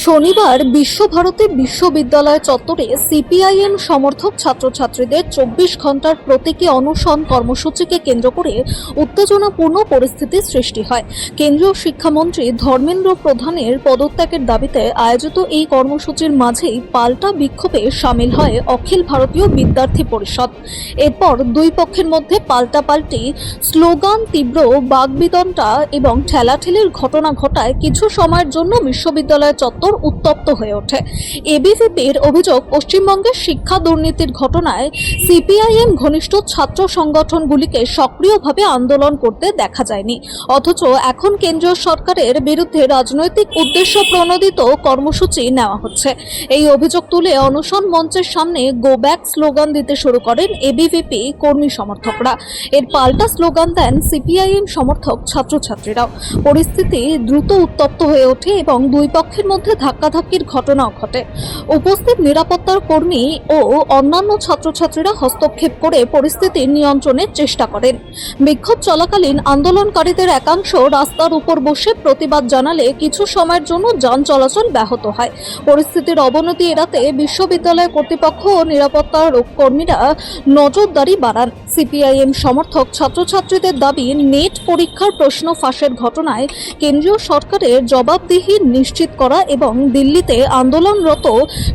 শনিবার বিশ্বভারতী বিশ্ববিদ্যালয় চত্বরে সিপিআইএম সমর্থক ছাত্রছাত্রীদের 24 ঘন্টার প্রতীকী অনশন কর্মসূচিকে কেন্দ্র করে উত্তেজনাপূর্ণ পরিস্থিতির সৃষ্টি হয়। কেন্দ্রীয় শিক্ষামন্ত্রী ধর্মেন্দ্র প্রধানের পদত্যাগের দাবিতে আয়োজিত এই কর্মসূচির মাঝেই পাল্টা বিক্ষোভে সামিল হয় অখিল ভারতীয় বিদ্যার্থী পরিষদ। এরপর দুই পক্ষের মধ্যে পাল্টাপাল্টি স্লোগান, তীব্র বাগবিতণ্ডা এবং ঠেলাঠেলির ঘটনা ঘটায় কিছু সময়ের জন্য বিশ্ববিদ্যালয় চত্বর উত্তপ্ত হয়ে ওঠে। এবিভিপির অভিযোগ, পশ্চিমবঙ্গের শিক্ষা দুর্নীতির ঘটনায় সিপিআইএম ঘনিষ্ঠ ছাত্র সংগঠনগুলিকে সক্রিয়ভাবে আন্দোলন করতে দেখা যায়নি, অথচ এখন কেন্দ্রীয় সরকারের বিরুদ্ধে রাজনৈতিক উদ্দেশ্য প্রণোদিত কর্মসূচি নেওয়া হচ্ছে। এই অভিযোগ তুলে অনশন মঞ্চের সামনে গো ব্যাক স্লোগান দিতে শুরু করেন এবিভিপি কর্মী সমর্থকরা। এর পাল্টা স্লোগান দেন সিপিআইএম সমর্থক ছাত্রছাত্রীরাও। পরিস্থিতি দ্রুত উত্তপ্ত হয়ে ওঠে এবং দুই পক্ষের মধ্যে ধাক্কাধাক্কির ঘটনাও ঘটে। উপস্থিত নিরাপত্তার কর্মী ও অন্যান্য ছাত্রছাত্রীরা হস্তক্ষেপ করে পরিস্থিতি নিয়ন্ত্রণের চেষ্টা করেন। বিক্ষোভ চলাকালীন আন্দোলনকারীদের একাংশ রাস্তার উপর বসে প্রতিবাদ জানালে কিছু সময়ের জন্য যান চলাচল ব্যাহত হয়। পরিস্থিতির অবনতি এড়াতে বিশ্ববিদ্যালয় কর্তৃপক্ষ ও নিরাপত্তার কর্মীরা নজরদারি বাড়ান। সিপিআইএম সমর্থক ছাত্রছাত্রীদের দাবি, নেট পরীক্ষার প্রশ্ন ফাঁসের ঘটনায় কেন্দ্রীয় সরকারের জবাবদিহি নিশ্চিত করা এবং দিল্লিতে আন্দোলনরত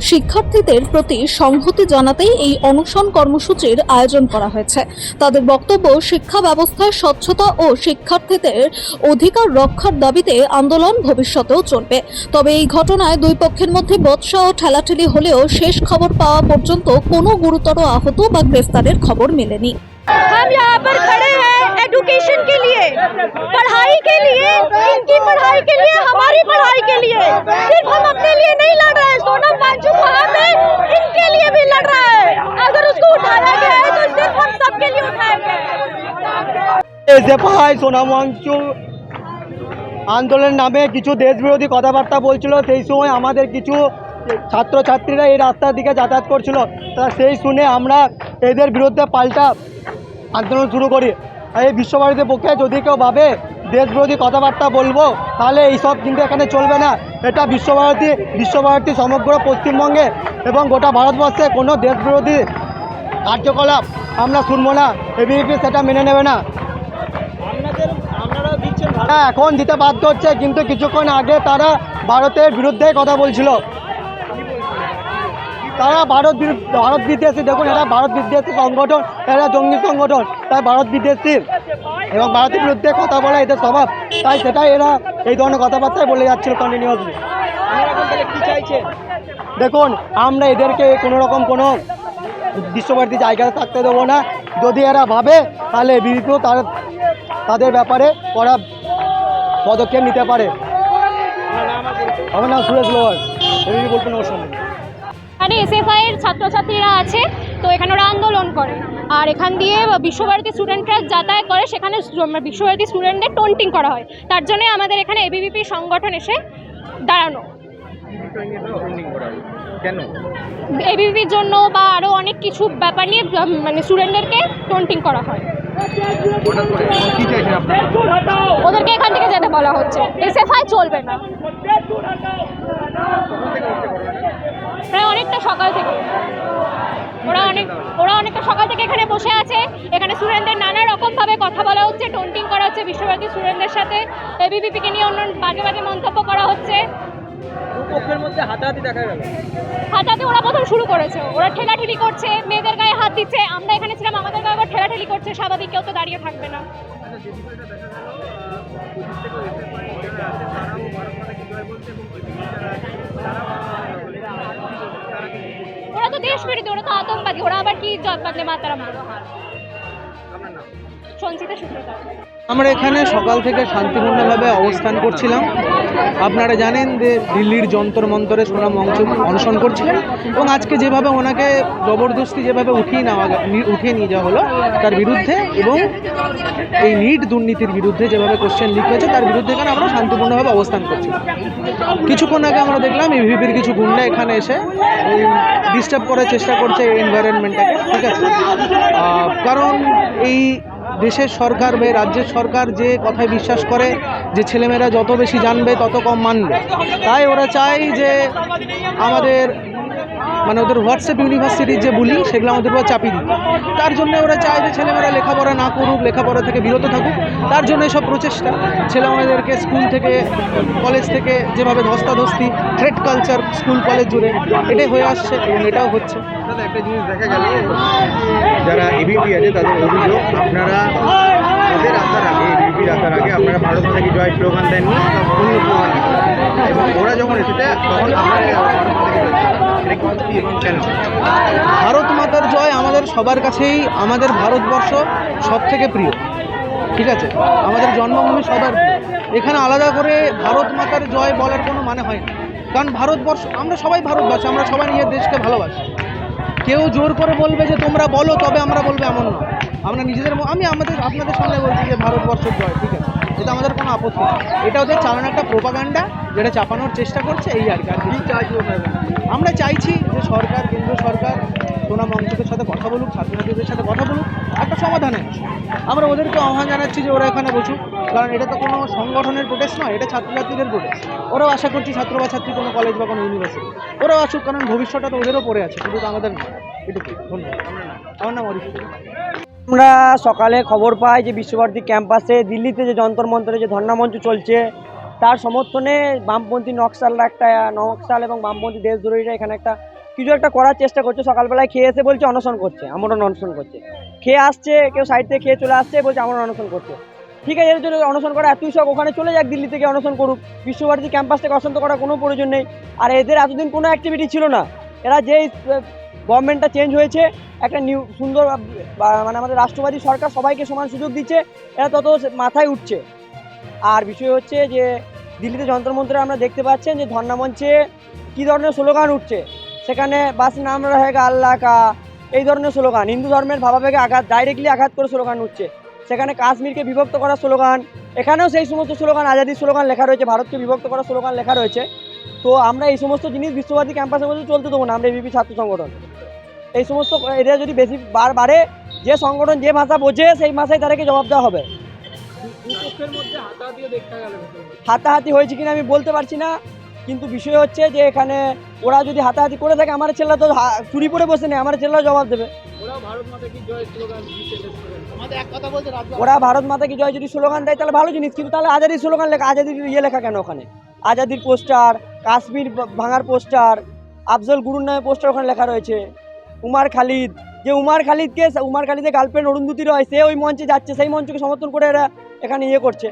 শিক্ষার্থীদের প্রতি সংহতি জানাতেই এই অনশন কর্মসূচির আয়োজন করা হয়েছে। তাদের বক্তব্য, শিক্ষা ব্যবস্থায় স্বচ্ছতা ও শিক্ষার্থীদের অধিকার রক্ষার দাবিতে আন্দোলন ভবিষ্যতেও চলবে। তবে এই ঘটনায় দুই পক্ষের মধ্যে বচসা ও ঠেলাঠেলি হলেও শেষ খবর পাওয়া পর্যন্ত কোনো গুরুতর আহত বা গ্রেফতারের খবর মেলেনি। हम यहाँ पर खड़े हैं एजुकेशन के लिए, पढ़ाई के लिए, इनकी पढ़ाई के लिए, हमारी पढ़ाई के लिए। सिर्फ हम अपने लिए नहीं लड़ रहे हैं, सोनम वांगचुक वहाँ पे इनके लिए भी लड़ रहा है। अगर उसको उठाया गया है तो सिर्फ हम सबके लिए उठाया गया है। সোনাম ওয়াংচুক আন্দোলনের নামে কিছু দেশবিরোধী কথাবার্তা বলছিল, সেই সময় আমাদের কিছু ছাত্রছাত্রীরা এই রাস্তার দিকে যাতায়াত করছিল। তা সেই শুনে আমরা এদের বিরুদ্ধে পাল্টা আন্দোলন শুরু করি। এই বিশ্বভারতীর পক্ষে যদি কেউ ভাবে দেশবিরোধী কথাবার্তা বলবো, তাহলে এইসব কিন্তু এখানে চলবে না। এটা বিশ্বভারতী সমগ্র পশ্চিমবঙ্গে এবং গোটা ভারতবর্ষে কোনো দেশবিরোধী কার্যকলাপ আমরা শুনবো না। এবিভিপি সেটা মেনে নেবে না। হ্যাঁ, এখন দিতে বাধ্য হচ্ছে, কিন্তু কিছুক্ষণ আগে তারা ভারতের বিরুদ্ধে কথা বলছিল। তারা ভারত বিদ্বেষী, দেখুন এটা ভারত বিদ্বেষী সংগঠন, এরা জঙ্গি সংগঠন, তাই ভারত বিদ্বেষী এবং ভারতের বিরুদ্ধে কথা বলা এদের স্বভাব, তাই সেটাই এরা এই ধরনের কথাবার্তায় বলে যাচ্ছিল কন্টিনিউয়াসলি। দেখুন, আমরা এদেরকে কোনো রকম কোনো বিশ্বভারতী জায়গায় থাকতে দেবো না। যদি এরা ভাবে তাহলে বিরুদ্ধেও তাদের ব্যাপারে করা পদক্ষেপ নিতে পারে। আমার নাম সুরেশ লোহার, এবিপি বলবেন ওর সঙ্গে। এখানে এসএফআই এর ছাত্রছাত্রীরা আছে, তো এখানে ওরা আন্দোলন করে, আর এখান দিয়ে বিশ্বভারতী স্টুডেন্টরা যাতায়াত করে, সেখানে বিশ্বভারতী স্টুডেন্টদের টন্টিং করা হয়। তার জন্য আমাদের এখানে এবিভিপি সংগঠন এসে দাঁড়ানো। এবিভিপির জন্য বা আরও অনেক কিছু ব্যাপার নিয়ে মানে স্টুডেন্টদেরকে টন্টিং করা হয়। ওদেরকে এখান থেকে যেতে বলা হচ্ছে, এসএফআই চলবে না। প্রায় অনেকটা সকাল থেকে ওরা অনেকটা সকাল থেকে এখানে বসে আছে। এখানে স্টুডেন্টদের নানা রকমভাবে কথা বলা হচ্ছে, টন্টিং করা হচ্ছে বিশ্বভারতী স্টুডেন্টদের সাথে। এবিভিপিকে নিয়ে অন্য বাজে বাজে মন্তব্য করা হচ্ছে। হাতাহাতি ওরা প্রথম শুরু করেছে, ওরা ঠেলাঠেলি করছে, মেয়েদের গায়ে হাত দিচ্ছে। আমরা এখানে ছিলাম, আমাদের গায়ে আবার ঠেলাঠেলি করছে। স্বাভাবিক, কেউ তো দাঁড়িয়ে থাকবে না। ওরা তো দেশ বিরোধী, ওরা তো আতঙ্কবাদী, ওরা আবার কি জবাবলে মাতারা মারো। সঞ্চিতা সুব্রতা। আমরা এখানে সকাল থেকে শান্তিপূর্ণভাবে অবস্থান করছিলাম। আপনারা জানেন যে দিল্লির যন্তর মন্তরে সোনাম ওয়াংচুক অনশন করছিলেন এবং আজকে যেভাবে ওনাকে জবরদস্তি যেভাবে উঠিয়ে নিয়ে যাওয়া হলো তার বিরুদ্ধে এবং এই নিট দুর্নীতির বিরুদ্ধে যেভাবে কোশ্চেন লিক হয়েছে তার বিরুদ্ধে এখানে আমরা শান্তিপূর্ণভাবে অবস্থান করছিলাম। কিছুক্ষণ আগে আমরা দেখলাম এবিভিপির কিছু গুন্ডা এখানে এসে ডিস্টার্ব করার চেষ্টা করছে এনভায়রনমেন্টটাকে, ঠিক আছে। কারণ এই দেশের সরকার বা রাজ্যের সরকার যে কথায় বিশ্বাস করে যে ছেলেমেয়েরা যত বেশি জানবে তত কম মানবে, তাই ওরা চায় যে আমাদের মানে ওদের হোয়াটসঅ্যাপ ইউনিভার্সিটির যে বুলি সেগুলো আমাদের উপর চাপিয়ে দিতে। তার জন্য ওরা চায় যে ছেলেমেয়েরা লেখাপড়া না করুক, লেখাপড়া থেকে বিরত থাকুক। তার জন্য এসব প্রচেষ্টা, ছেলেমেয়েদেরকে স্কুল থেকে কলেজ থেকে যেভাবে ধস্তাধস্তি, থ্রেট কালচার স্কুল কলেজ জুড়ে এটাই হয়ে আসছে এবং এটাও হচ্ছে। দাদা একটা জিনিস দেখা গেল, যারা এবিপি আছে তাদের অভিযোগ আপনারা ওদের আসার আগে, এবিপির আসার আগে আপনারা ভারত মাতা কি জয় স্লোগান দেননি, অন্য স্লোগান দিচ্ছেন। এবং ওরা যখন এসেছে তখন আপনারা ভারত মাতা কি জয়, এটা কি এবং কেন? ভারত মাতার জয় আমাদের সবার কাছেই, আমাদের ভারতবর্ষ সব থেকে প্রিয়, ঠিক আছে, আমাদের জন্মভূমি সবার প্রিয়। এখানে আলাদা করে ভারত মাতার জয় বলার কোনো মানে হয় না, কারণ ভারতবর্ষ, আমরা সবাই ভারতবাসী, আমরা সবাই নিজের দেশকে ভালোবাসি। কেউ জোর করে বলবে যে তোমরা বলো তবে আমরা বলবো এমন নয়, আমরা নিজেদের আমি আপনাদের সামনে বলছি যে ভারতবর্ষের জয়, ঠিক আছে, এটা আমাদের কোনো আপত্তি নেই। এটা ওদের চালানো একটা প্রোপাগান্ডা, যেটা চাপানোর চেষ্টা করছে, এই আর কি। আর কি চাইছি আমরা চাইছি যে সরকার, কেন্দ্র সরকার সোনা মঞ্চকের সাথে কথা বলুক, ছাত্রছাত্রীদের সাথে কথা বলুক, একটা সমাধানে আসুক। আমরা ওদেরকে আহ্বান জানাচ্ছি যে ওরা এখানে বসুক, কারণ এটা তো কোনো সংগঠনের প্রোটেস্ট নয়, এটা ছাত্রছাত্রীদের প্রোটেস্ট। ওরাও আশা করছি ছাত্র বা ছাত্রী কোনো কলেজ বা কোনো ইউনিভার্সিটি ওরাও আসুক, কারণ ভবিষ্যৎটা তো ওদেরও পড়ে আছে, শুধু তো আমাদের না। এটুকুই, ধন্যবাদ। আমার নাম অরিশ। আমরা সকালে খবর পাই যে বিশ্বভারতী ক্যাম্পাসে দিল্লিতে যে যন্তর মন্তরে যে ধর্ণা মঞ্চ চলছে, তার সমর্থনে বামপন্থী নকশাল এবং বামপন্থী দেশদ্রোহীরা এখানে কিছু একটা করার চেষ্টা করছে। সকালবেলায় খেয়ে এসে বলছে অনশন করছে, আমরণ অনশন করছে, খেয়ে আসছে, কেউ সাইড থেকে খেয়ে চলে আসছে, বলছে আমরণ অনশন করছে। ঠিক আছে, এর জন্য অনশন করা এতই শখ, ওখানে চলে যাক, দিল্লি থেকে অনশন করুক, বিশ্বভারতী ক্যাম্পাস থেকে অশান্ত করার কোনো প্রয়োজন নেই। আর এদের এতদিন কোনো অ্যাক্টিভিটি ছিল না, এরা যেই গভর্নমেন্টটা চেঞ্জ হয়েছে, একটা সুন্দর মানে আমাদের রাষ্ট্রবাদী সরকার সবাইকে সমান সুযোগ দিচ্ছে, এরা তত মাথায় উঠছে। আর বিষয় হচ্ছে যে দিল্লিতে যন্তর মন্তরে আমরা দেখতে পাচ্ছেন যে ধর্ণা মঞ্চে কী ধরনের স্লোগান উঠছে, সেখানে বাস নাম রহেগা আল্লাহ কা, এই ধরনের স্লোগান, হিন্দু ধর্মের ভাবাবেগে ডাইরেক্টলি আঘাত করে স্লোগান উঠছে। সেখানে কাশ্মীরকে বিভক্ত করার স্লোগান, এখানেও সেই সমস্ত স্লোগান, আজাদির স্লোগান লেখা রয়েছে, ভারতকে বিভক্ত করার স্লোগান লেখা রয়েছে। তো আমরা এই সমস্ত জিনিস বিশ্বভারতী ক্যাম্পাসের মধ্যে চলতে দেবো না। আমরা এবিপি ছাত্র সংগঠন এই সমস্ত এরিয়া যদি বেশি বাড়ে, যে সংগঠন যে ভাষা বোঝে সেই ভাষায় তাদেরকে জবাব দেওয়া হবে। হাতাহাতি হয়েছে কিনা আমি বলতে পারছি না, কিন্তু বিষয় হচ্ছে যে এখানে ওরা যদি হাতাহাতি করে থাকে, আমার ছেলেরা তো চুরি পরে বসে নেই, আমার ছেলেরা জবাব দেবে। ওরা ভারত মাতা কি জয় যদি স্লোগান দেয় তাহলে ভালো জিনিস, কিন্তু তাহলে আজাদির স্লোগান লেখা, আজাদির লেখা কেন ওখানে? আজাদির পোস্টার, কাশ্মীর ভাঙার পোস্টার, আফজল গুরুর নামে পোস্টার ওখানে লেখা রয়েছে। উমার খালিদ, যে উমার খালিদের গার্লফ্রেন্ড অরুন্ধতী রয়, সে ওই মঞ্চে যাচ্ছে, সেই মঞ্চকে সমর্থন করে এরা এখানে করছে।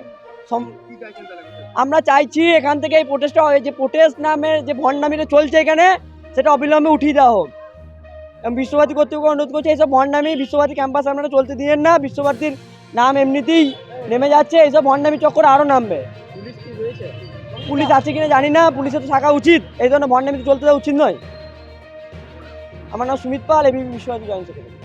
আমরা চাইছি এখান থেকে এই প্রোটেস্টটা, যে প্রোটেস্ট নামের যে ভণ্ডামিটা চলছে এখানে, সেটা অবিলম্বে উঠিয়ে দেওয়া হোক। বিশ্বভারতী কর্তৃপক্ষ অনুরোধ করছে, এইসব ভণ্ডামি বিশ্বভারতী ক্যাম্পাসে আপনারা চলতে দিয়েন না। বিশ্বভারতীর নাম এমনিতেই নেমে যাচ্ছে, এইসব ভণ্ডামি চক্করে আরও নামবে। পুলিশ আছে কিনা জানি না, পুলিশের তো থাকা উচিত, এই ধরনের ভণ্ডামি চলতে দেওয়া উচিত নয়। আমার নাম সুমিত পাল, এবিপি বিশ্বভারতী জয়েন্ট সেক্রেটারি।